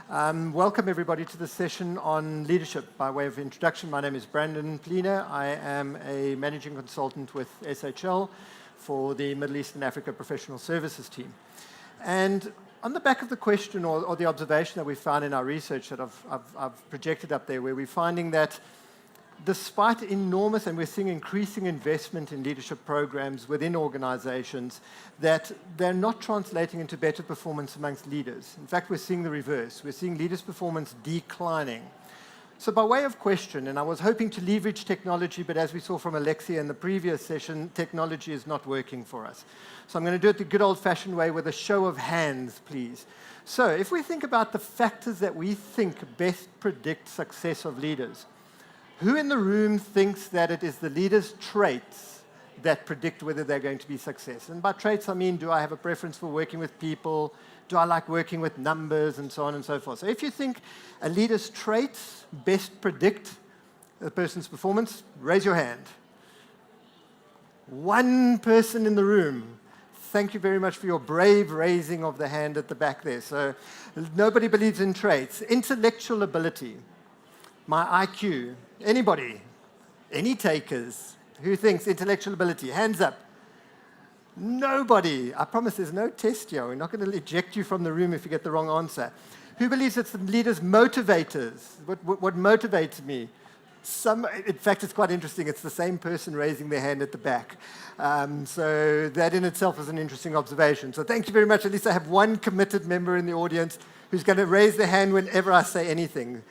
Welcome everybody to this session on leadership. By way of introduction, my name is Brandon Pleaner. I am a managing consultant with SHL for the Middle East and Africa Professional Services team. And on the back of the question or the observation that we found in our research that I've projected up there, where we're finding that despite enormous, and we're seeing increasing investment in leadership programs within organizations, that they're not translating into better performance amongst leaders. In fact, we're seeing the reverse. We're seeing leaders' performance declining. So by way of question, and I was hoping to leverage technology, but as we saw from Alexia in the previous session, technology is not working for us. So I'm going to do it the good old-fashioned way with a show of hands, please. So if we think about the factors that we think best predict success of leaders, who in the room thinks that it is the leader's traits that predict whether they're going to be success? And by traits, I mean, do I have a preference for working with people? Do I like working with numbers? And so on and so forth. So if you think a leader's traits best predict a person's performance, raise your hand. One person in the room. Thank you very much for your brave raising of the hand at the back there. So nobody believes in traits. Intellectual ability. My IQ. Anybody? Any takers? Who thinks intellectual ability? Hands up. Nobody. I promise there's no test here. We're not going to eject you from the room if you get the wrong answer. Who believes it's the leader's motivators? What motivates me? In fact, it's quite interesting. It's the same person raising their hand at the back. So that in itself is an interesting observation. So thank you very much. At least I have one committed member in the audience who's going to raise their hand whenever I say anything.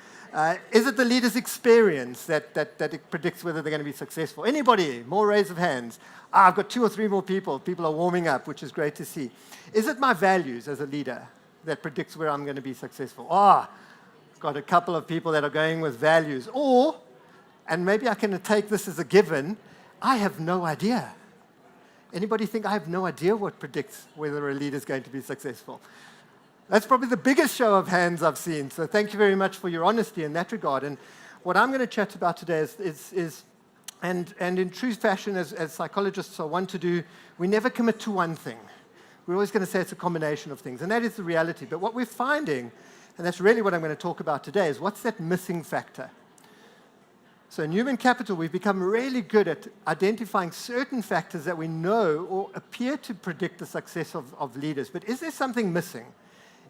Is it the leader's experience that it predicts whether they're going to be successful? Anybody? More raise of hands. I've got 2 or 3 more people. People are warming up, which is great to see. Is it my values as a leader that predicts where I'm going to be successful? Got a couple of people that are going with values. Or, and maybe I can take this as a given, I have no idea. Anybody think I have no idea what predicts whether a leader is going to be successful? That's probably the biggest show of hands I've seen. So thank you very much for your honesty in that regard. And what I'm going to chat about today is in true fashion, as psychologists are wont to do, we never commit to one thing. We're always going to say it's a combination of things. And that is the reality. But what we're finding, and that's really what I'm going to talk about today, is what's that missing factor? So in human capital, we've become really good at identifying certain factors that we know or appear to predict the success of leaders. But is there something missing?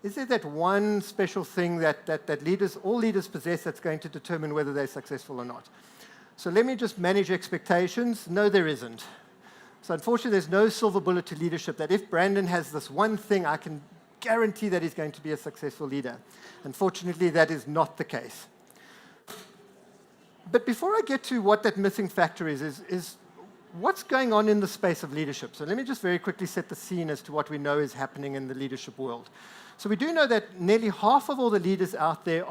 Is there that one special thing that all leaders possess that's going to determine whether they're successful or not? So let me just manage expectations. No, there isn't. So unfortunately, there's no silver bullet to leadership that if Brandon has this one thing, I can guarantee that he's going to be a successful leader. Unfortunately, that is not the case. But before I get to what that missing factor is what's going on in the space of leadership. So let me just very quickly set the scene as to what we know is happening in the leadership world. So we do know that nearly half of all the leaders out there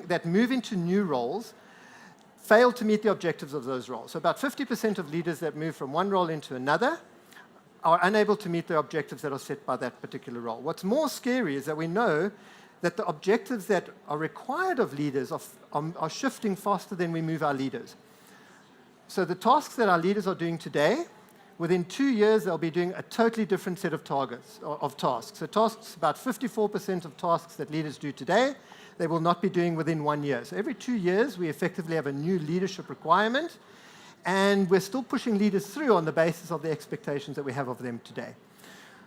that move into new roles fail to meet the objectives of those roles. So about 50% of leaders that move from one role into another are unable to meet the objectives that are set by that particular role. What's more scary is that we know that the objectives that are required of leaders are shifting faster than we move our leaders. So the tasks that our leaders are doing today, within 2 years, they'll be doing a totally different set of tasks. So tasks, about 54% of tasks that leaders do today, they will not be doing within 1 year. So every 2 years, we effectively have a new leadership requirement, and we're still pushing leaders through on the basis of the expectations that we have of them today.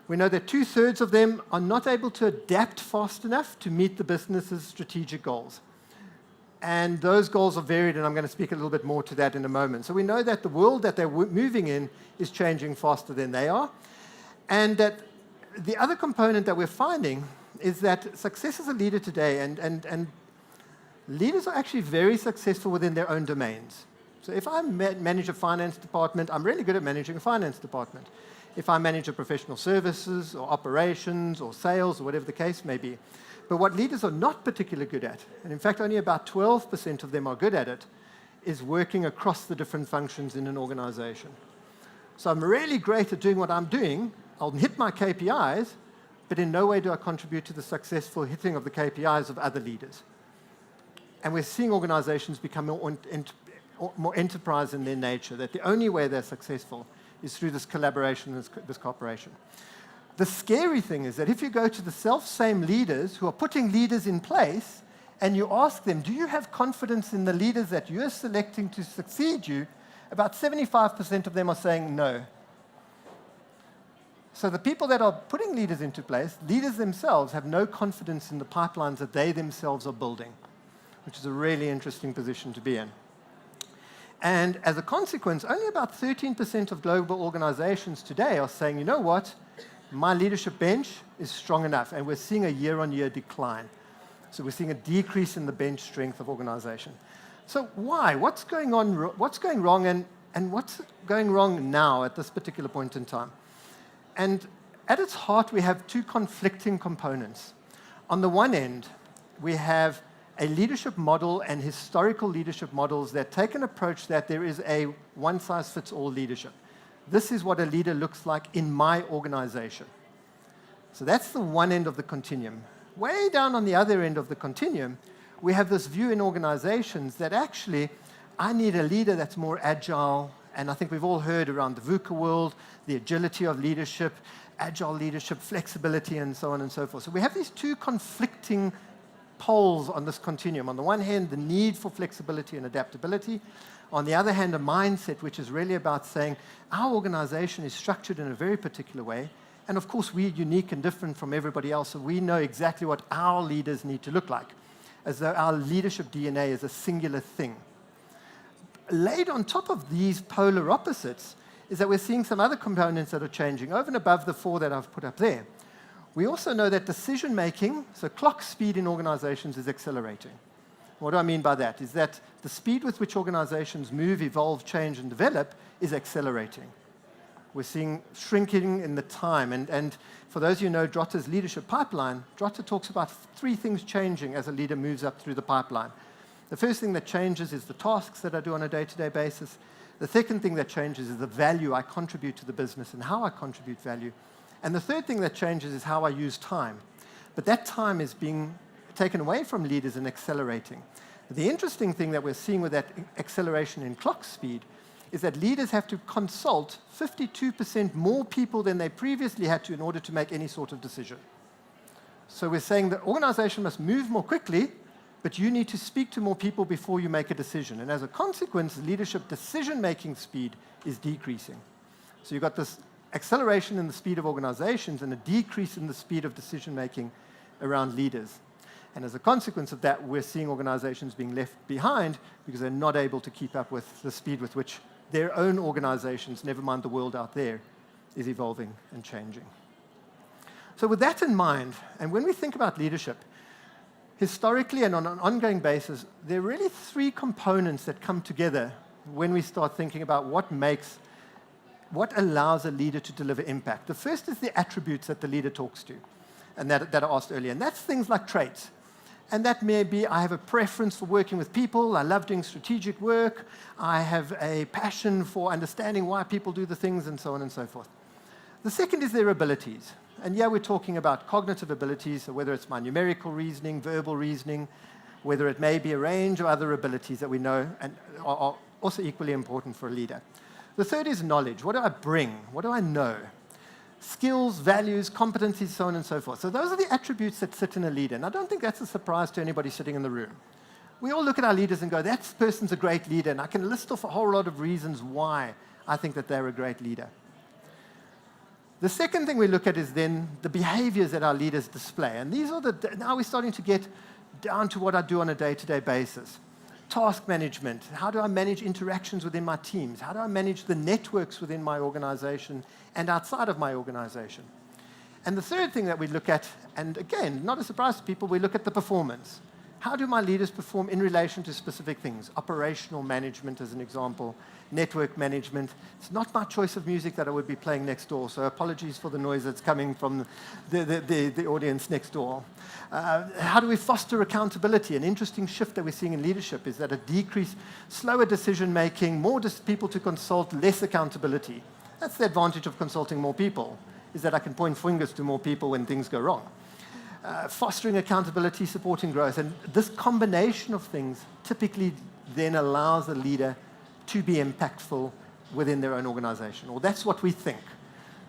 We know that 2/3 of them are not able to adapt fast enough to meet the business's strategic goals. And those goals are varied, and I'm going to speak a little bit more to that in a moment. So we know that the world that they're moving in is changing faster than they are. And that the other component that we're finding is that success as a leader today, and leaders are actually very successful within their own domains. So if I manage a finance department, I'm really good at managing a finance department. If I manage a professional services or operations or sales or whatever the case may be. But what leaders are not particularly good at, and in fact only about 12% of them are good at it, is working across the different functions in an organization. So I'm really great at doing what I'm doing. I'll hit my KPIs, but in no way do I contribute to the successful hitting of the KPIs of other leaders. And we're seeing organizations become more enterprise in their nature, that the only way they're successful is through this collaboration, this cooperation. The scary thing is that if you go to the self-same leaders who are putting leaders in place and you ask them, do you have confidence in the leaders that you're selecting to succeed you, about 75% of them are saying no. So the people that are putting leaders into place, leaders themselves have no confidence in the pipelines that they themselves are building, which is a really interesting position to be in. And as a consequence, only about 13% of global organizations today are saying, you know what, my leadership bench is strong enough, and we're seeing a year-on-year decline. So we're seeing a decrease in the bench strength of organization. So why? What's going on? What's going wrong, and what's going wrong now at this particular point in time? And at its heart, we have two conflicting components. On the one end, we have a leadership model and historical leadership models that take an approach that there is a one-size-fits-all leadership. This is what a leader looks like in my organization. So that's the one end of the continuum. Way down on the other end of the continuum, we have this view in organizations that actually, I need a leader that's more agile, and I think we've all heard around the VUCA world, the agility of leadership, agile leadership, flexibility, and so on and so forth. So we have these two conflicting poles on this continuum. On the one hand, the need for flexibility and adaptability. On the other hand, a mindset which is really about saying our organization is structured in a very particular way, and of course we're unique and different from everybody else, so we know exactly what our leaders need to look like, as though our leadership DNA is a singular thing. Laid on top of these polar opposites is that we're seeing some other components that are changing, over and above the four that I've put up there. We also know that decision-making, so clock speed in organizations, is accelerating. What do I mean by that? Is that the speed with which organizations move, evolve, change, and develop is accelerating. We're seeing shrinking in the time. And for those of you who know Drotta's leadership pipeline, Drotta talks about three things changing as a leader moves up through the pipeline. The first thing that changes is the tasks that I do on a day-to-day basis. The second thing that changes is the value I contribute to the business and how I contribute value. And the third thing that changes is how I use time. But that time is being taken away from leaders and accelerating. The interesting thing that we're seeing with that acceleration in clock speed is that leaders have to consult 52% more people than they previously had to in order to make any sort of decision. So we're saying the organization must move more quickly, but you need to speak to more people before you make a decision. And as a consequence, leadership decision-making speed is decreasing. So you've got this acceleration in the speed of organizations and a decrease in the speed of decision-making around leaders. And as a consequence of that, we're seeing organizations being left behind because they're not able to keep up with the speed with which their own organizations, never mind the world out there, is evolving and changing. So with that in mind, and when we think about leadership, historically and on an ongoing basis, there are really three components that come together when we start thinking about what allows a leader to deliver impact. The first is the attributes that the leader talks to, and that I asked earlier. And that's things like traits. And that may be, I have a preference for working with people, I love doing strategic work, I have a passion for understanding why people do the things, and so on and so forth. The second is their abilities. And yeah, we're talking about cognitive abilities, so whether it's my numerical reasoning, verbal reasoning, whether it may be a range of other abilities that we know and are also equally important for a leader. The third is knowledge. What do I bring? What do I know? Skills, values, competencies, so on and so forth. So those are the attributes that sit in a leader. And I don't think that's a surprise to anybody sitting in the room. We all look at our leaders and go, that person's a great leader. And I can list off a whole lot of reasons why I think that they're a great leader. The second thing we look at is then the behaviors that our leaders display. And these are now we're starting to get down to what I do on a day-to-day basis. Task management. How do I manage interactions within my teams? How do I manage the networks within my organization and outside of my organization? And the third thing that we look at, and again, not a surprise to people, we look at the performance. How do my leaders perform in relation to specific things? Operational management, as an example, network management. It's not my choice of music that I would be playing next door, so apologies for the noise that's coming from the audience next door. How do we foster accountability? An interesting shift that we're seeing in leadership is that a decrease, slower decision-making, more people to consult, less accountability. That's the advantage of consulting more people, is that I can point fingers to more people when things go wrong. Fostering accountability, supporting growth. And this combination of things typically then allows a leader to be impactful within their own organization. Or that's what we think.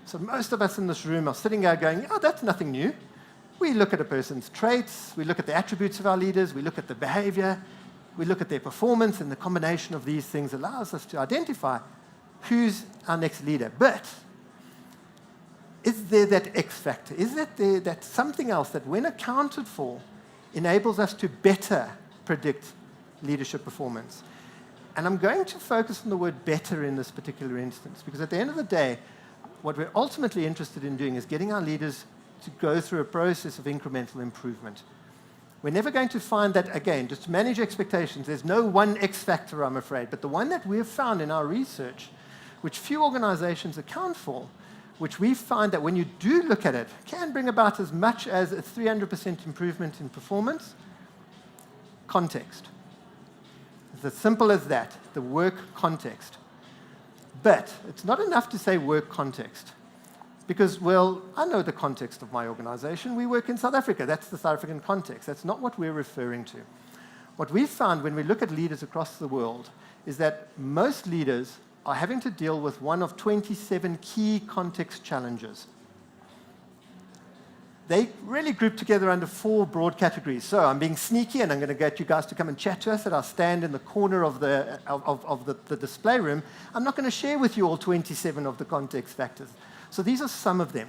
So most of us in this room are sitting there going, oh, that's nothing new. We look at a person's traits, we look at the attributes of our leaders, we look at the behavior, we look at their performance, and the combination of these things allows us to identify who's our next leader. But is there that X factor? Is there that something else that, when accounted for, enables us to better predict leadership performance? And I'm going to focus on the word better in this particular instance, because at the end of the day, what we're ultimately interested in doing is getting our leaders to go through a process of incremental improvement. We're never going to find that, again, just to manage expectations, there's no one X factor, I'm afraid, but the one that we've found in our research, which few organizations account for, which we find that when you do look at it, can bring about as much as a 300% improvement in performance: context. It's as simple as that, the work context. But it's not enough to say work context, because, well, I know the context of my organization. We work in South Africa. That's the South African context. That's not what we're referring to. What we've found when we look at leaders across the world is that most leaders are having to deal with one of 27 key context challenges. They really group together under 4 broad categories. So I'm being sneaky, and I'm going to get you guys to come and chat to us at our stand in the corner of the display room. I'm not going to share with you all 27 of the context factors. So these are some of them.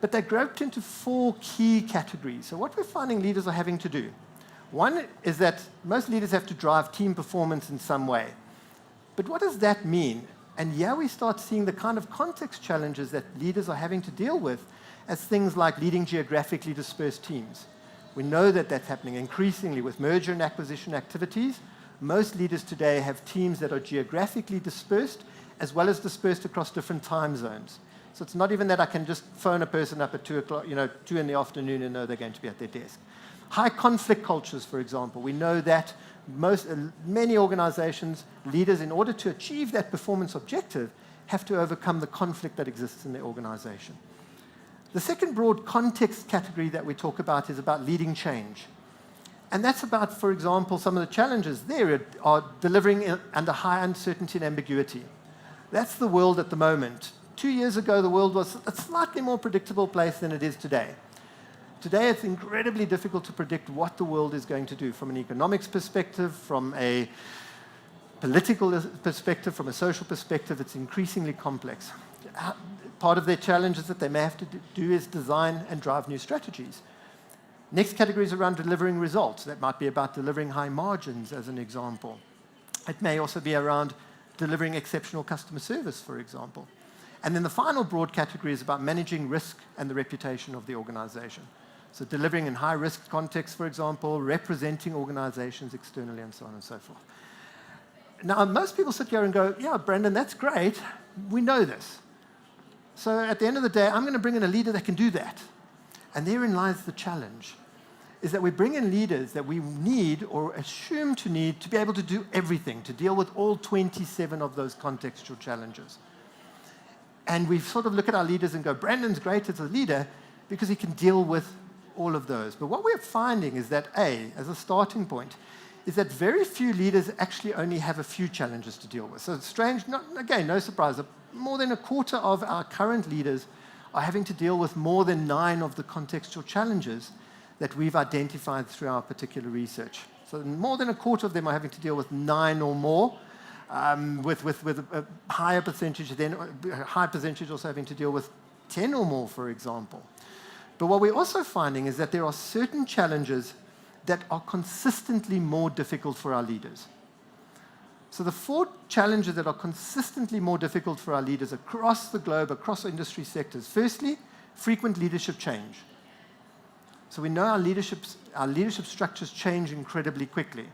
But they're grouped into 4 key categories. So what we're finding leaders are having to do, one is that most leaders have to drive team performance in some way. But what does that mean? And here we start seeing the kind of context challenges that leaders are having to deal with, as things like leading geographically dispersed teams. We know that that's happening increasingly with merger and acquisition activities. Most leaders today have teams that are geographically dispersed, as well as dispersed across different time zones. So it's not even that I can just phone a person up at 2 o'clock, 2 in the afternoon, and know they're going to be at their desk. High conflict cultures, for example. We know that many organizations, leaders, in order to achieve that performance objective, have to overcome the conflict that exists in their organization. The second broad context category that we talk about is about leading change. And that's about, for example, some of the challenges there are delivering under high uncertainty and ambiguity. That's the world at the moment. 2 years ago, the world was a slightly more predictable place than it is today. Today, it's incredibly difficult to predict what the world is going to do from an economics perspective, from a political perspective, from a social perspective. It's increasingly complex. Part of their challenges that they may have to do is design and drive new strategies. Next category is around delivering results. That might be about delivering high margins, as an example. It may also be around delivering exceptional customer service, for example. And then the final broad category is about managing risk and the reputation of the organization. So delivering in high-risk contexts, for example, representing organizations externally, and so on and so forth. Now, most people sit here and go, yeah, Brandon, that's great. We know this. So at the end of the day, I'm going to bring in a leader that can do that. And therein lies the challenge, is that we bring in leaders that we need or assume to need to be able to do everything, to deal with all 27 of those contextual challenges. And we sort of look at our leaders and go, Brandon's great as a leader because he can deal with all of those. But what we're finding is that, as a starting point, is that very few leaders actually only have a few challenges to deal with. So it's strange, again, no surprise, more than a quarter of our current leaders are having to deal with more than 9 of the contextual challenges that we've identified through our particular research. So more than a quarter of them are having to deal with 9 or more, with a higher percentage, then a high percentage also having to deal with 10 or more, for example. But what we're also finding is that there are certain challenges that are consistently more difficult for our leaders. So the 4 challenges that are consistently more difficult for our leaders across the globe, across industry sectors. Firstly, frequent leadership change. So we know our leadership structures change incredibly quickly.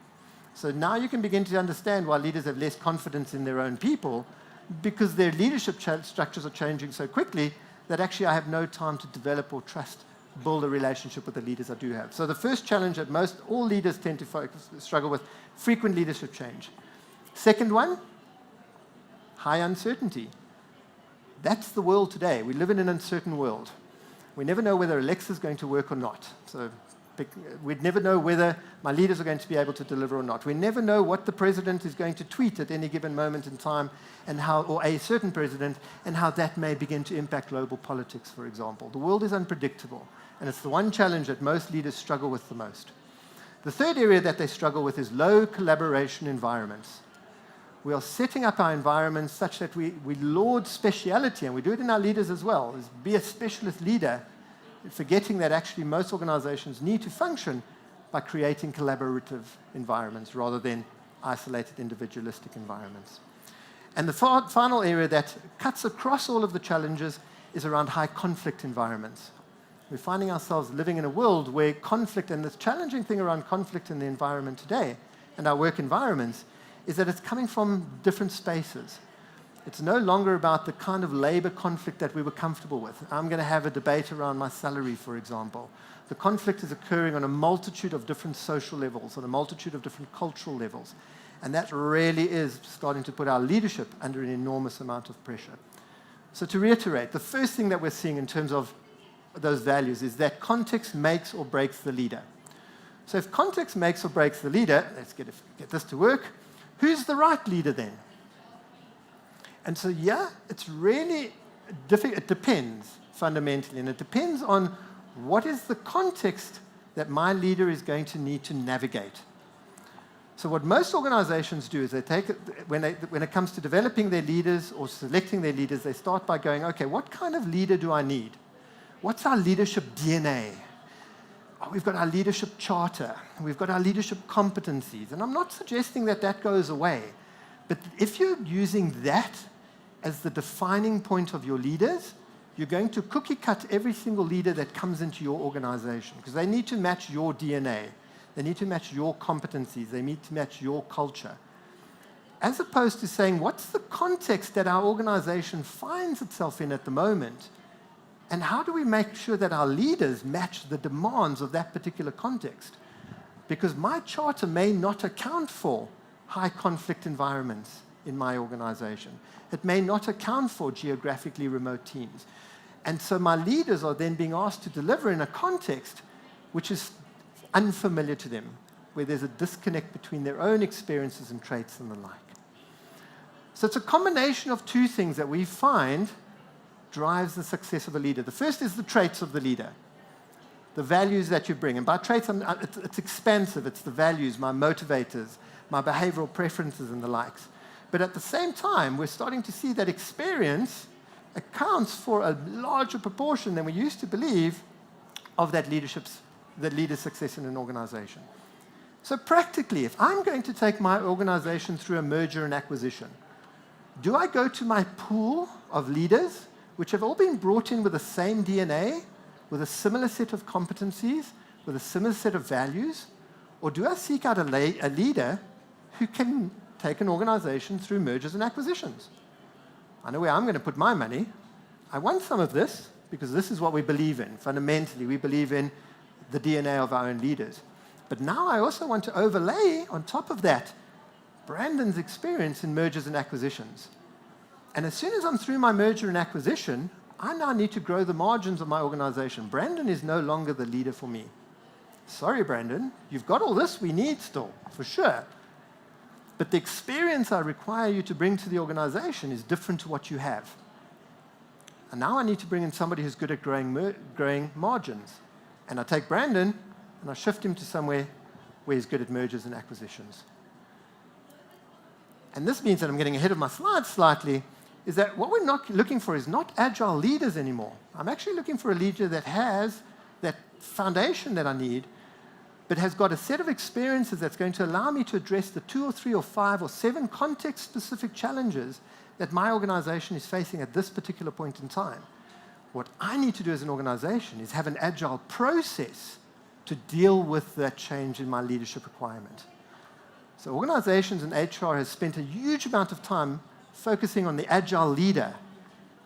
So now you can begin to understand why leaders have less confidence in their own people, because their leadership structures are changing so quickly that actually I have no time to develop or build a relationship with the leaders I do have. So the first challenge that all leaders tend to struggle with, frequent leadership change. Second one, high uncertainty. That's the world today. We live in an uncertain world. We never know whether Alexa's going to work or not. So We'd never know whether my leaders are going to be able to deliver or not. We never know what the president is going to tweet at any given moment in time, and how, or a certain president, and how that may begin to impact global politics, for example. The world is unpredictable, and it's the one challenge that most leaders struggle with the most. The third area that they struggle with is low collaboration environments. We are setting up our environments such that we laud speciality, and we do it in our leaders as well, is be a specialist leader, forgetting that actually most organizations need to function by creating collaborative environments rather than isolated individualistic environments. And the final area that cuts across all of the challenges is around high conflict environments. We're finding ourselves living in a world where conflict, and this challenging thing around conflict in the environment today and our work environments, is that it's coming from different spaces. It's no longer about the kind of labor conflict that we were comfortable with. I'm going to have a debate around my salary, for example. The conflict is occurring on a multitude of different social levels, on a multitude of different cultural levels. And that really is starting to put our leadership under an enormous amount of pressure. So to reiterate, the first thing that we're seeing in terms of those values is that context makes or breaks the leader. So if context makes or breaks the leader, let's get this to work, who's the right leader then? And so, yeah, it's really difficult. It depends, fundamentally, and it depends on what is the context that my leader is going to need to navigate. So what most organizations do is they take it, when it comes to developing their leaders or selecting their leaders, they start by going, okay, what kind of leader do I need? What's our leadership DNA? Oh, we've got our leadership charter. We've got our leadership competencies. And I'm not suggesting that that goes away. But if you're using that as the defining point of your leaders, you're going to cookie cut every single leader that comes into your organization, because they need to match your DNA. They need to match your competencies. They need to match your culture. As opposed to saying, what's the context that our organization finds itself in at the moment? And how do we make sure that our leaders match the demands of that particular context? Because my charter may not account for high conflict environments in my organization. It may not account for geographically remote teams. And so my leaders are then being asked to deliver in a context which is unfamiliar to them, where there's a disconnect between their own experiences and traits and the like. So it's a combination of two things that we find drives the success of a leader. The first is the traits of the leader, the values that you bring. And by traits, it's expansive. It's the values, my motivators, my behavioral preferences and the likes. But at the same time, we're starting to see that experience accounts for a larger proportion than we used to believe of that leader's success in an organization. So practically, if I'm going to take my organization through a merger and acquisition, do I go to my pool of leaders which have all been brought in with the same DNA, with a similar set of competencies, with a similar set of values? Or do I seek out a leader who can take an organization through mergers and acquisitions? I know where I'm going to put my money. I want some of this because this is what we believe in. Fundamentally, we believe in the DNA of our own leaders. But now I also want to overlay on top of that Brandon's experience in mergers and acquisitions. And as soon as I'm through my merger and acquisition, I now need to grow the margins of my organization. Brandon is no longer the leader for me. Sorry, Brandon, you've got all this we need still, for sure. But the experience I require you to bring to the organization is different to what you have. And now I need to bring in somebody who's good at growing margins. And I take Brandon and I shift him to somewhere where he's good at mergers and acquisitions. And this means that I'm getting ahead of my slides slightly, is that what we're not looking for is not agile leaders anymore. I'm actually looking for a leader that has that foundation that I need, but has got a set of experiences that's going to allow me to address the 2 or 3 or 5 or 7 context-specific challenges that my organization is facing at this particular point in time. What I need to do as an organization is have an agile process to deal with that change in my leadership requirement. So organizations and HR has spent a huge amount of time focusing on the agile leader.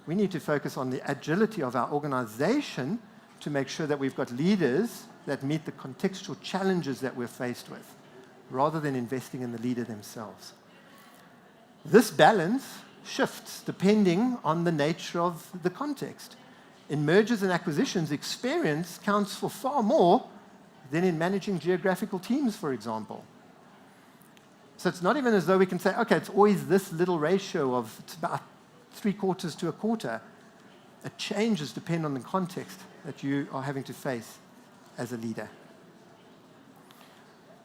We need to focus on the agility of our organization to make sure that we've got leaders that meet the contextual challenges that we're faced with, rather than investing in the leader themselves. This balance shifts depending on the nature of the context. In mergers and acquisitions, experience counts for far more than in managing geographical teams, for example. So it's not even as though we can say, okay, it's always this little ratio of it's about 3/4 to 1/4. It changes depending on the context that you are having to face as a leader.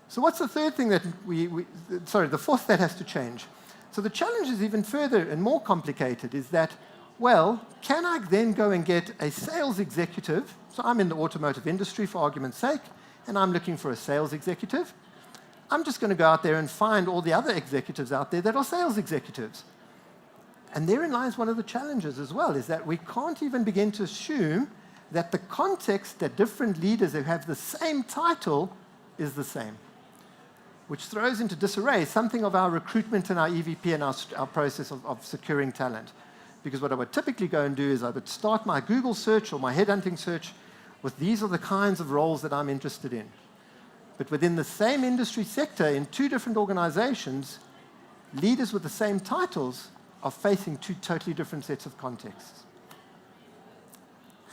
So what's the third thing that the fourth that has to change? So the challenge is even further and more complicated, is that, well, can I then go and get a sales executive? So I'm in the automotive industry, for argument's sake, and I'm looking for a sales executive. I'm just going to go out there and find all the other executives out there that are sales executives. And therein lies one of the challenges as well, is that we can't even begin to assume that the context that different leaders who have the same title is the same, which throws into disarray something of our recruitment and our EVP and our process of securing talent. Because what I would typically go and do is I would start my Google search or my headhunting search with these are the kinds of roles that I'm interested in. But within the same industry sector, in two different organizations, leaders with the same titles are facing two totally different sets of contexts.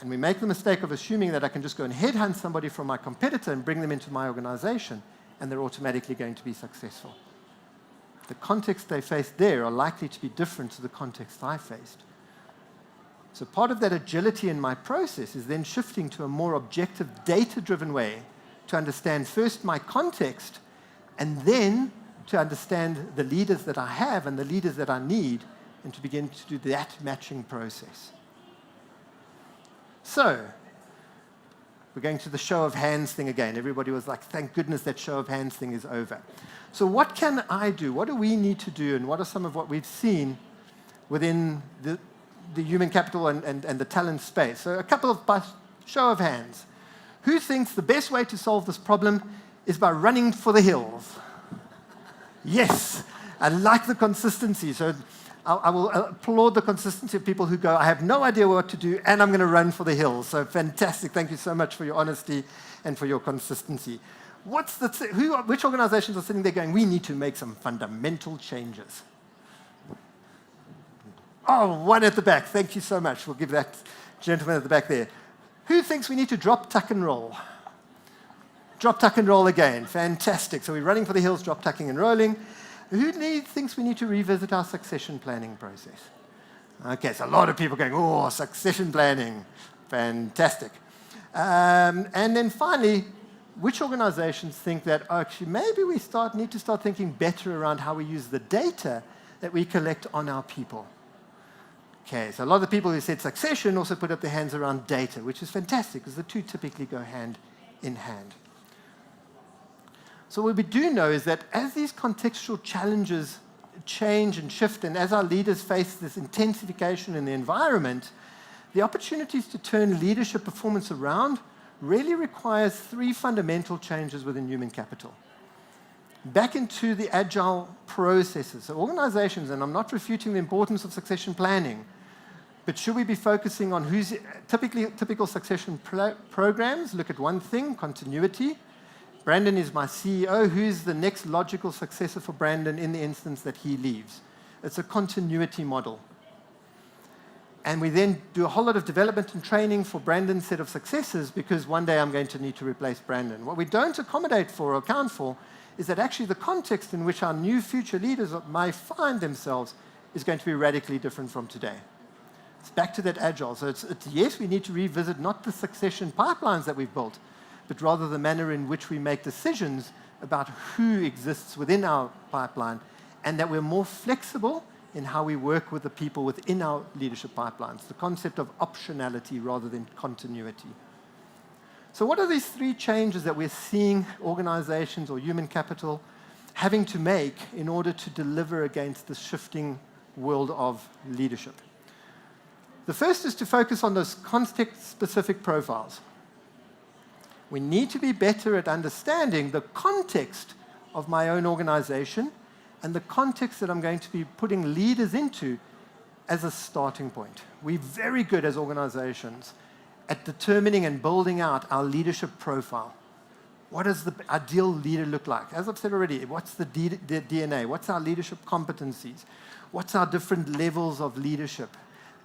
And we make the mistake of assuming that I can just go and headhunt somebody from my competitor and bring them into my organization, and they're automatically going to be successful. The context they faced there are likely to be different to the context I faced. So part of that agility in my process is then shifting to a more objective, data-driven way to understand first my context, and then to understand the leaders that I have and the leaders that I need, and to begin to do that matching process. So, we're going to the show of hands thing again. Everybody was like, thank goodness that show of hands thing is over. So what can I do? What do we need to do? And what are some of what we've seen within the human capital and the talent space? So a couple of show of hands. Who thinks the best way to solve this problem is by running for the hills? Yes, I like the consistency. So I will applaud the consistency of people who go, I have no idea what to do, and I'm going to run for the hills. So fantastic. Thank you so much for your honesty and for your consistency. Which organizations are sitting there going, we need to make some fundamental changes? Oh, one at the back. Thank you so much. We'll give that gentleman at the back there. Who thinks we need to drop, tuck, and roll? Drop, tuck, and roll again. Fantastic. So we're running for the hills, drop, tucking, and rolling. Who thinks we need to revisit our succession planning process? Okay, so a lot of people going, oh, succession planning. Fantastic. And then finally, which organizations think that actually maybe we need to start thinking better around how we use the data that we collect on our people? Okay, so a lot of the people who said succession also put up their hands around data, which is fantastic because the two typically go hand in hand. So what we do know is that as these contextual challenges change and shift, and as our leaders face this intensification in the environment, the opportunities to turn leadership performance around really requires three fundamental changes within human capital. Back into the agile processes. So organizations, and I'm not refuting the importance of succession planning, but should we be focusing on who's typical succession programs? Look at one thing, continuity. Brandon is my CEO. Who's the next logical successor for Brandon in the instance that he leaves? It's a continuity model. And we then do a whole lot of development and training for Brandon's set of successors because one day I'm going to need to replace Brandon. What we don't accommodate for or account for is that actually the context in which our new future leaders may find themselves is going to be radically different from today. It's back to that agile. So it's yes, we need to revisit not the succession pipelines that we've built, but rather the manner in which we make decisions about who exists within our pipeline, and that we're more flexible in how we work with the people within our leadership pipelines, the concept of optionality rather than continuity. So what are these three changes that we're seeing organizations or human capital having to make in order to deliver against the shifting world of leadership? The first is to focus on those context-specific profiles. We need to be better at understanding the context of my own organization and the context that I'm going to be putting leaders into as a starting point. We're very good as organizations at determining and building out our leadership profile. What does the ideal leader look like? As I've said already, what's the DNA? What's our leadership competencies? What's our different levels of leadership?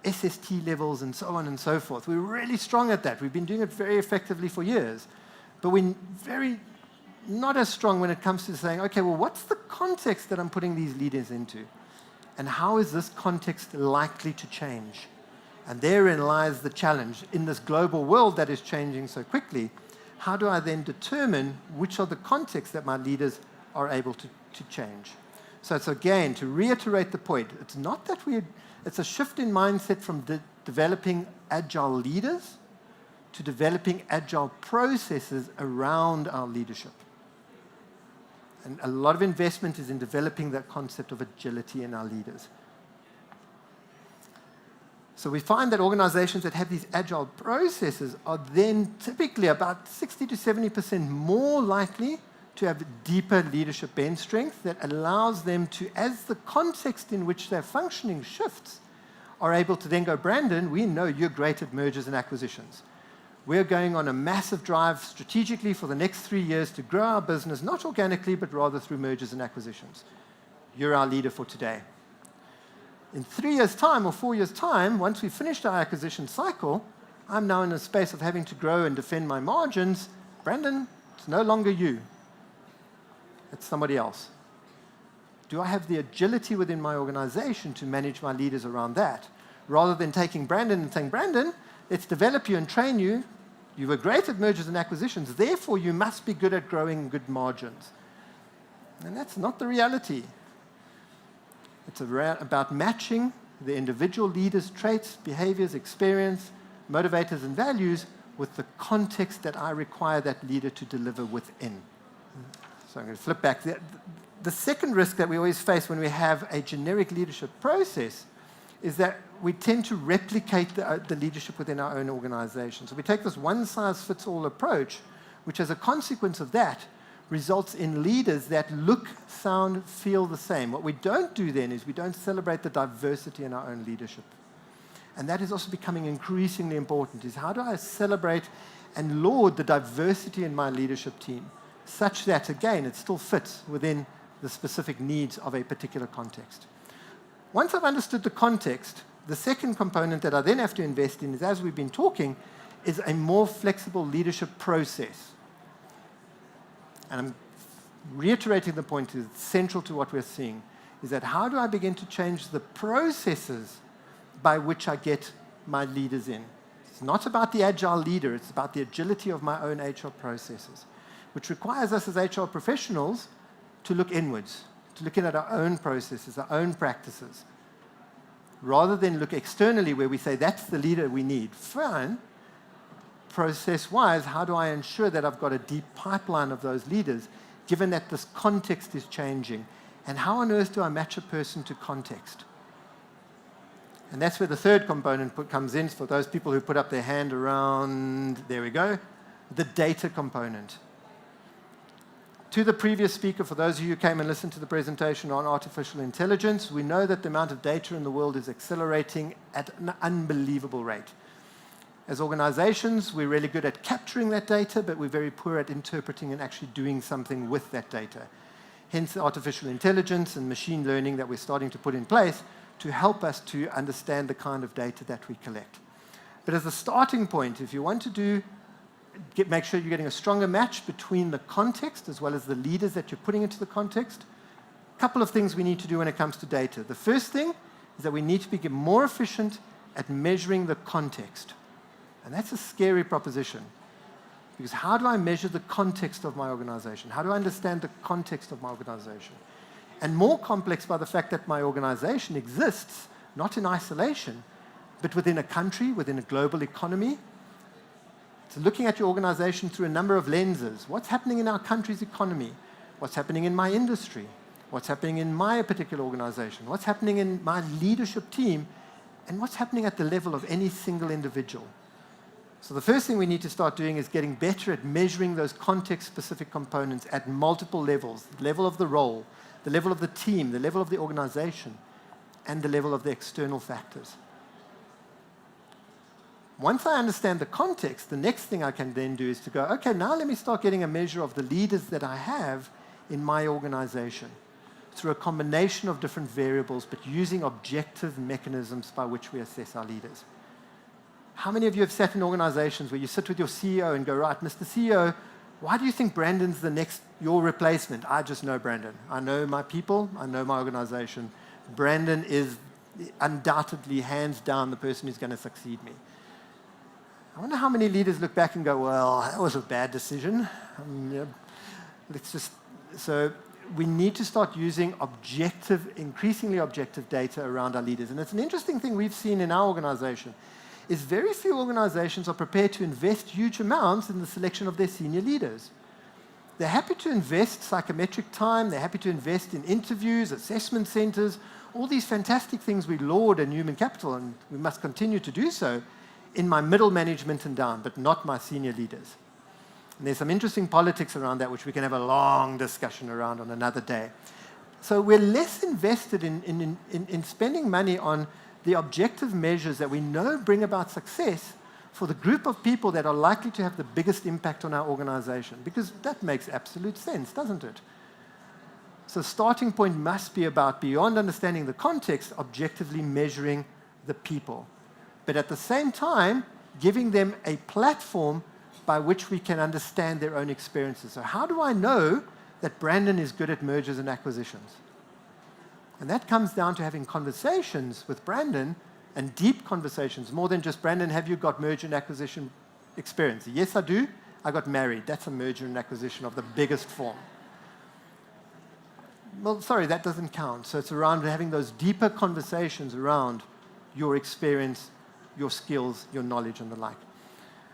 SST levels and so on and so forth. We're really strong at that. We've been doing it very effectively for years. but we're very not as strong when it comes to saying, okay, well, what's the context that I'm putting these leaders into? And how is this context likely to change? And therein lies the challenge. In this global world that is changing so quickly, how do I then determine which are the contexts that my leaders are able to change? So it's again, to reiterate the point, it's not that it's a shift in mindset from developing agile leaders to developing agile processes around our leadership. And a lot of investment is in developing that concept of agility in our leaders. So we find that organizations that have these agile processes are then typically about 60 to 70% more likely to have deeper leadership bench strength that allows them to, as the context in which they're functioning shifts, are able to then go, Brandon, we know you're great at mergers and acquisitions. We're going on a massive drive strategically for the next 3 years to grow our business, not organically, but rather through mergers and acquisitions. You're our leader for today. In 3 years' time or 4 years' time, once we've finished our acquisition cycle, I'm now in a space of having to grow and defend my margins. Brandon, it's no longer you. It's somebody else. Do I have the agility within my organization to manage my leaders around that? Rather than taking Brandon and saying, Brandon, let's develop you and train you. You were great at mergers and acquisitions, therefore you must be good at growing good margins. And that's not the reality. It's about matching the individual leader's traits, behaviors, experience, motivators, and values with the context that I require that leader to deliver within. So I'm going to flip back. The second risk that we always face when we have a generic leadership process is that we tend to replicate the leadership within our own organization. So we take this one-size-fits-all approach, which as a consequence of that results in leaders that look, sound, feel the same. What we don't do then is we don't celebrate the diversity in our own leadership. And that is also becoming increasingly important, is how do I celebrate and laud the diversity in my leadership team, such that, again, it still fits within the specific needs of a particular context. Once I've understood the context, the second component that I then have to invest in is, as we've been talking, is a more flexible leadership process. And I'm reiterating the point is central to what we're seeing, is that how do I begin to change the processes by which I get my leaders in? It's not about the agile leader, it's about the agility of my own HR processes, which requires us as HR professionals to look inwards, to look at our own processes, our own practices, rather than look externally where we say, that's the leader we need. Fine. Process-wise, how do I ensure that I've got a deep pipeline of those leaders, given that this context is changing? And how on earth do I match a person to context? And that's where the third component comes in for those people who put up their hand around, there we go, the data component. To the previous speaker, for those of you who came and listened to the presentation on artificial intelligence, we know that the amount of data in the world is accelerating at an unbelievable rate. As organizations, we're really good at capturing that data, but we're very poor at interpreting and actually doing something with that data. Hence, artificial intelligence and machine learning that we're starting to put in place to help us to understand the kind of data that we collect. But as a starting point, if you want to make sure you're getting a stronger match between the context as well as the leaders that you're putting into the context, a couple of things we need to do when it comes to data. The first thing is that we need to become more efficient at measuring the context. And that's a scary proposition, because how do I measure the context of my organization? How do I understand the context of my organization? And more complex by the fact that my organization exists not in isolation, but within a country, within a global economy. So looking at your organization through a number of lenses. What's happening in our country's economy? What's happening in my industry? What's happening in my particular organization? What's happening in my leadership team? And what's happening at the level of any single individual? So the first thing we need to start doing is getting better at measuring those context-specific components at multiple levels. The level of the role, the level of the team, the level of the organization, and the level of the external factors. Once I understand the context, the next thing I can then do is to go, okay, now let me start getting a measure of the leaders that I have in my organization through a combination of different variables, but using objective mechanisms by which we assess our leaders. How many of you have sat in organizations where you sit with your CEO and go, right, Mr. CEO, Why do you think Brandon's your replacement? I just know Brandon. I know my people. I know my organization. Brandon is undoubtedly, hands down, the person who's going to succeed me. I wonder how many leaders look back and go, well, that was a bad decision. So we need to start using increasingly objective data around our leaders. And it's an interesting thing we've seen in our organization, is very few organizations are prepared to invest huge amounts in the selection of their senior leaders. They're happy to invest psychometric time, they're happy to invest in interviews, assessment centers, all these fantastic things we laud in human capital, and we must continue to do so, in my middle management and down, but not my senior leaders. And there's some interesting politics around that, which we can have a long discussion around on another day. So we're less invested in spending money on the objective measures that we know bring about success for the group of people that are likely to have the biggest impact on our organization, because that makes absolute sense, doesn't it? So the starting point must be about, beyond understanding the context, objectively measuring the people, but at the same time, giving them a platform by which we can understand their own experiences. So how do I know that Brandon is good at mergers and acquisitions? And that comes down to having conversations with Brandon, and deep conversations, more than just, Brandon, have you got merger and acquisition experience? Yes, I do. I got married. That's a merger and acquisition of the biggest form. Well, sorry, that doesn't count. So it's around having those deeper conversations around your experience, your skills, your knowledge, and the like.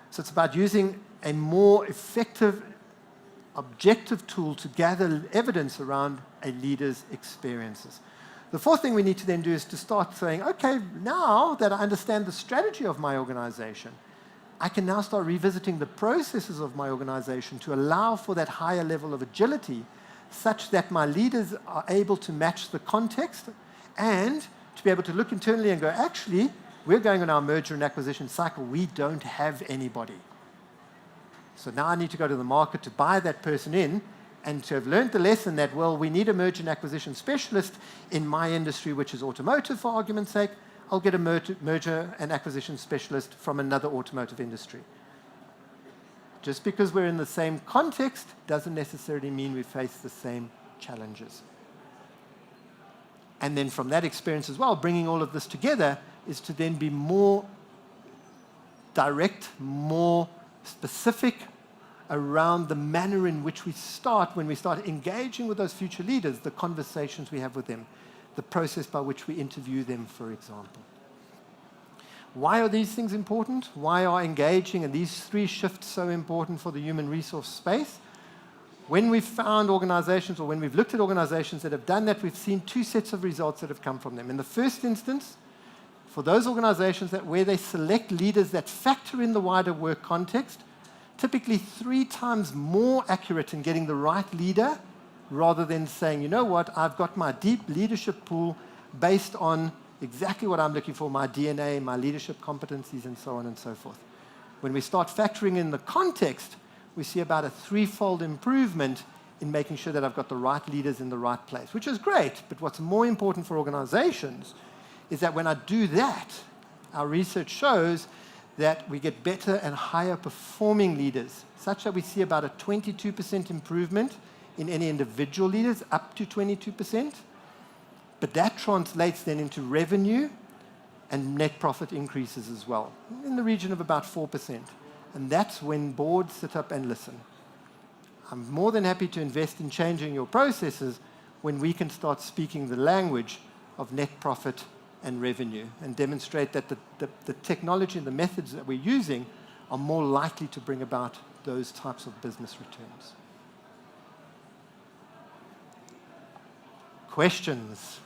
So it's about using a more effective, objective tool to gather evidence around a leader's experiences. The fourth thing we need to then do is to start saying, okay, now that I understand the strategy of my organization, I can now start revisiting the processes of my organization to allow for that higher level of agility, such that my leaders are able to match the context and to be able to look internally and go, actually, we're going on our merger and acquisition cycle. We don't have anybody. So now I need to go to the market to buy that person in, and to have learned the lesson that, well, we need a merger and acquisition specialist in my industry, which is automotive, for argument's sake. I'll get a merger and acquisition specialist from another automotive industry. Just because we're in the same context doesn't necessarily mean we face the same challenges. And then from that experience as well, bringing all of this together is to then be more direct, more specific around the manner in which we start, when we start engaging with those future leaders, the conversations we have with them, the process by which we interview them, for example. Why are these things important? Why are engaging and these three shifts so important for the human resource space? When we've found organizations, or when we've looked at organizations that have done that, we've seen two sets of results that have come from them. In the first instance, for those organizations where they select leaders that factor in the wider work context, typically 3 times more accurate in getting the right leader, rather than saying, you know what, I've got my deep leadership pool based on exactly what I'm looking for, my DNA, my leadership competencies, and so on and so forth. When we start factoring in the context, we see about a 3-fold improvement in making sure that I've got the right leaders in the right place, which is great. But what's more important for organizations is that when I do that, our research shows that we get better and higher performing leaders, such that we see about a 22% improvement in any individual leaders, up to 22%. But that translates then into revenue and net profit increases as well, in the region of about 4%. And that's when boards sit up and listen. I'm more than happy to invest in changing your processes when we can start speaking the language of net profit and revenue, and demonstrate that the technology and the methods that we're using are more likely to bring about those types of business returns. Questions?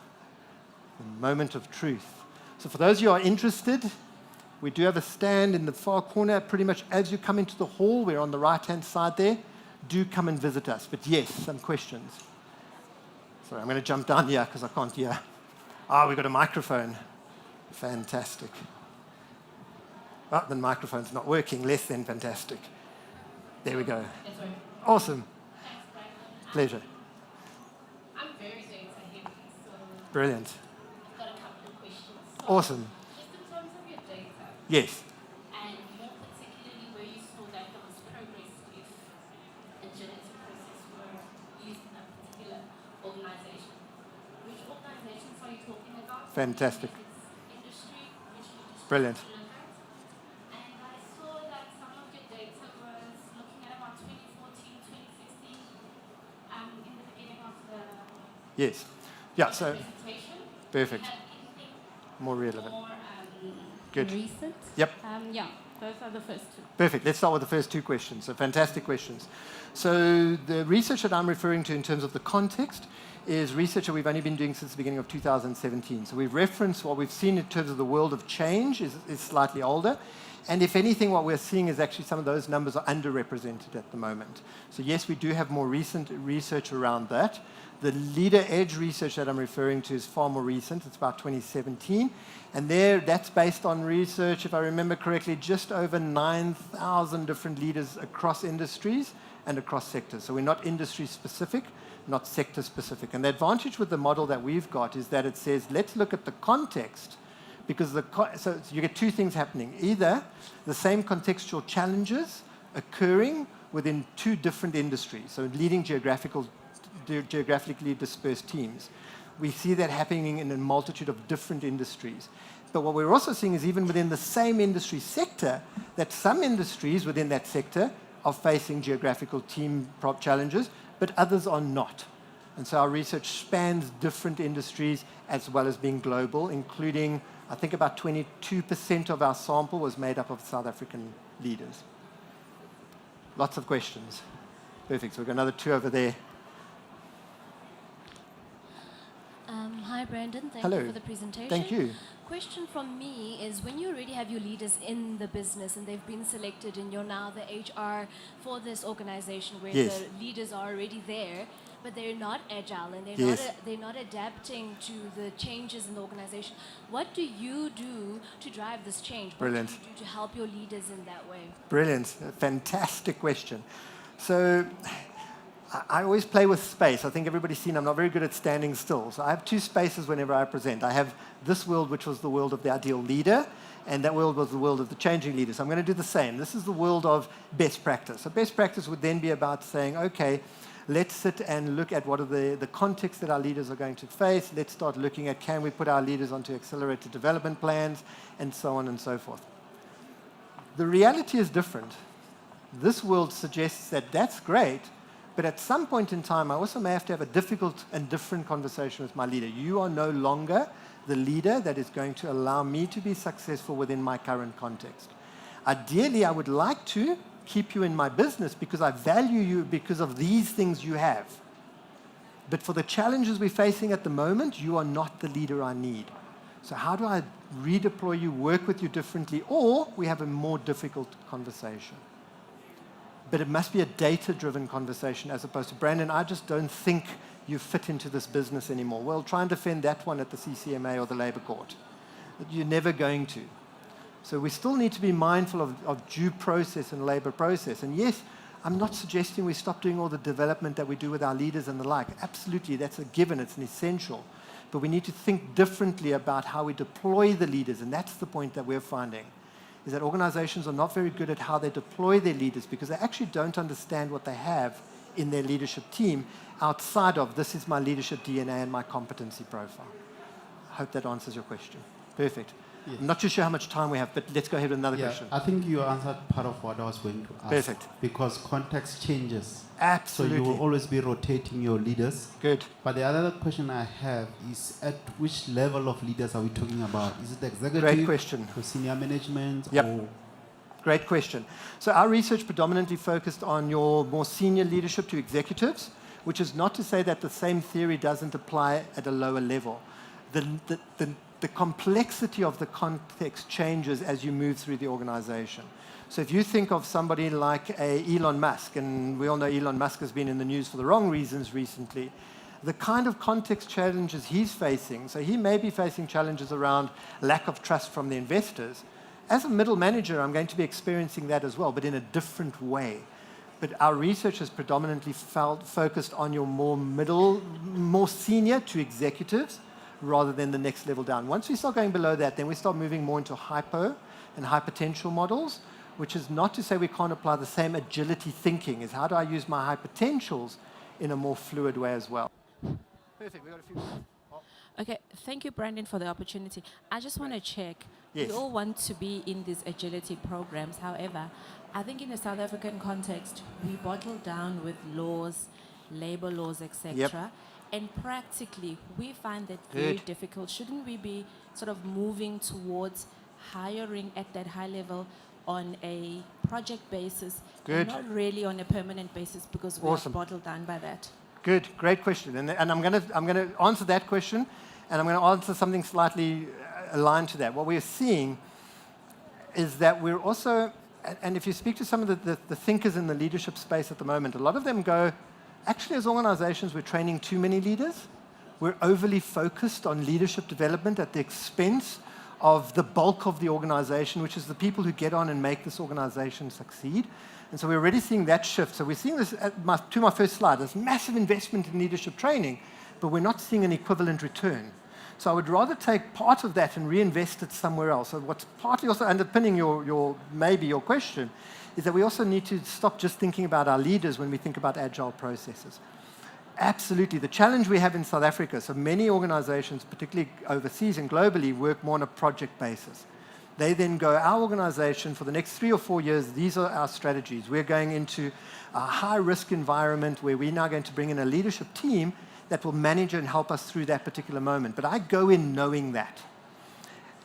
The moment of truth. So for those of you who are interested, we do have a stand in the far corner, pretty much as you come into the hall. We're on the right-hand side there. Do come and visit us. But yes, some questions. Sorry, I'm going to jump down here because I can't hear. We've got a microphone. Fantastic. Oh, the microphone's not working. Less than fantastic. There we go. It's working. Awesome. Thanks, Brandon. Pleasure. I'm very sorry to hear this, so Brilliant. I've got a couple of questions. So Awesome. just in terms of your data, Yes. and more particularly where you saw that there was progress with Fantastic. Industry, which you just Brilliant. look at. And I saw that some of your data was looking at about 2014, 2016, in the beginning of the Yes. Yeah, so presentation. perfect. Do you have anything More relevant. more Good. recent? Yep. Yeah, those are the first two. Perfect. Let's start with the first two questions. So fantastic questions. So the research that I'm referring to in terms of the context is research that we've only been doing since the beginning of 2017. So we've referenced what we've seen in terms of the world of change is slightly older. And if anything, what we're seeing is actually some of those numbers are underrepresented at the moment. So yes, we do have more recent research around that. The leader edge research that I'm referring to is far more recent. It's about 2017. And that's based on research, if I remember correctly, just over 9,000 different leaders across industries and across sectors. So we're not industry specific, not sector specific. And the advantage with the model that we've got is that it says, let's look at the context, because so you get two things happening. Either the same contextual challenges occurring within two different industries, so leading geographically dispersed teams. We see that happening in a multitude of different industries. But what we're also seeing is even within the same industry sector, that some industries within that sector are facing geographical team challenges, but others are not. And so our research spans different industries as well as being global, including, I think about 22% of our sample was made up of South African leaders. Lots of questions. Perfect. So we've got another two over there. Hi, Brandon. Thank Hello. you for the presentation. Thank you. Question from me is, when you already have your leaders in the business and they've been selected and you're now the HR for this organization where Yes. the leaders are already there, but they're not agile and Yes. they're not adapting to the changes in the organization, what do you do to drive this change? Brilliant. What do you do to help your leaders in that way? Brilliant. A fantastic question. So I always play with space. I think everybody's seen I'm not very good at standing still. So I have two spaces whenever I present. I have this world, which was the world of the ideal leader, and that world was the world of the changing leader. So I'm going to do the same. This is the world of best practice. So best practice would then be about saying, okay, let's sit and look at what are the contexts that our leaders are going to face. Let's start looking at, can we put our leaders onto accelerated development plans, and so on and so forth. The reality is different. This world suggests that that's great, but at some point in time, I also may have to have a difficult and different conversation with my leader. You are no longer the leader that is going to allow me to be successful within my current context. Ideally, I would like to keep you in my business because I value you because of these things you have. But for the challenges we're facing at the moment, you are not the leader I need. So how do I redeploy you, work with you differently, or we have a more difficult conversation? But it must be a data-driven conversation as opposed to, Brandon, I just don't think you fit into this business anymore. Well, try and defend that one at the CCMA or the Labour Court. You're never going to. So we still need to be mindful of due process and labour process. And yes, I'm not suggesting we stop doing all the development that we do with our leaders and the like. Absolutely, that's a given, it's an essential. But we need to think differently about how we deploy the leaders, and that's the point that we're finding, is that organizations are not very good at how they deploy their leaders because they actually don't understand what they have in their leadership team outside of, this is my leadership DNA and my competency profile. I hope that answers your question. Perfect. Yes. I'm not too sure how much time we have, but let's go ahead with another question. I think you answered part of what I was going to ask. Perfect. Because context changes. Absolutely. So you will always be rotating your leaders. Good. But the other question I have is, at which level of leaders are we talking about? Is it the executive? Great question. Or senior management? Yep. Or Great question. So our research predominantly focused on your more senior leadership to executives, which is not to say that the same theory doesn't apply at a lower level. The complexity of the context changes as you move through the organization. So if you think of somebody like Elon Musk, and we all know Elon Musk has been in the news for the wrong reasons recently, the kind of context challenges he's facing, so he may be facing challenges around lack of trust from the investors. As a middle manager, I'm going to be experiencing that as well, but in a different way. But our research has predominantly focused on your more senior to executives, rather than the next level down. Once we start going below that, then we start moving more into hypo and high potential models, which is not to say we can't apply the same agility thinking, is how do I use my high potentials in a more fluid way as well. Perfect, we've got a few minutes. Okay, thank you, Brandon, for the opportunity. I just want to check. Yes. We all want to be in these agility programs. However, I think in the South African context, we bottle down with laws, labor laws, etc. Yep. And practically, we find that very Good. difficult. Shouldn't we be sort of moving towards hiring at that high level on a project basis, Good. and not really on a permanent basis, because we Awesome. are bottled down by that? Good, great question. And I'm going to answer that question, and I'm going to answer something slightly aligned to that. What we're seeing is that we're also, and if you speak to some of the thinkers in the leadership space at the moment, a lot of them go, actually, as organizations, we're training too many leaders. We're overly focused on leadership development at the expense of the bulk of the organization, which is the people who get on and make this organization succeed. And so we're already seeing that shift. So we're seeing this, to my first slide, this massive investment in leadership training, but we're not seeing an equivalent return. So I would rather take part of that and reinvest it somewhere else. So what's partly also underpinning maybe your question is that we also need to stop just thinking about our leaders when we think about agile processes. Absolutely. The challenge we have in South Africa, so many organizations, particularly overseas and globally, work more on a project basis. They then go, our organization, for the next 3 or 4 years, these are our strategies. We're going into a high-risk environment where we're now going to bring in a leadership team that will manage and help us through that particular moment. But I go in knowing that.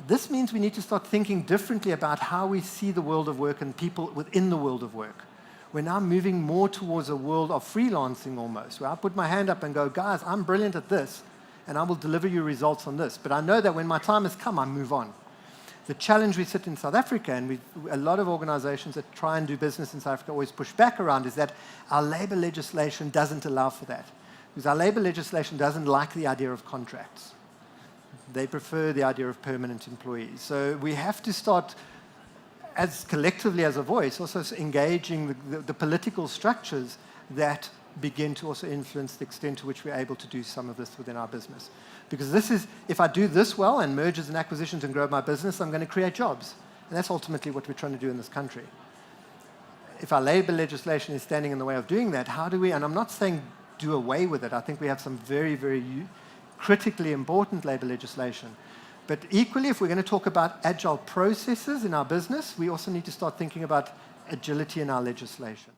This means we need to start thinking differently about how we see the world of work and people within the world of work. We're now moving more towards a world of freelancing almost, where I put my hand up and go, guys, I'm brilliant at this, and I will deliver you results on this. But I know that when my time has come, I move on. The challenge we sit in South Africa, and a lot of organizations that try and do business in South Africa always push back around, is that our labor legislation doesn't allow for that. Because our labor legislation doesn't like the idea of contracts. They prefer the idea of permanent employees. So we have to start, as collectively as a voice, also engaging the political structures that begin to also influence the extent to which we're able to do some of this within our business. Because this is, if I do this well and mergers and acquisitions and grow my business, I'm going to create jobs. And that's ultimately what we're trying to do in this country. If our labor legislation is standing in the way of doing that, how do we, and I'm not saying do away with it. I think we have some very, very critically important labor legislation. But equally, if we're going to talk about agile processes in our business, we also need to start thinking about agility in our legislation.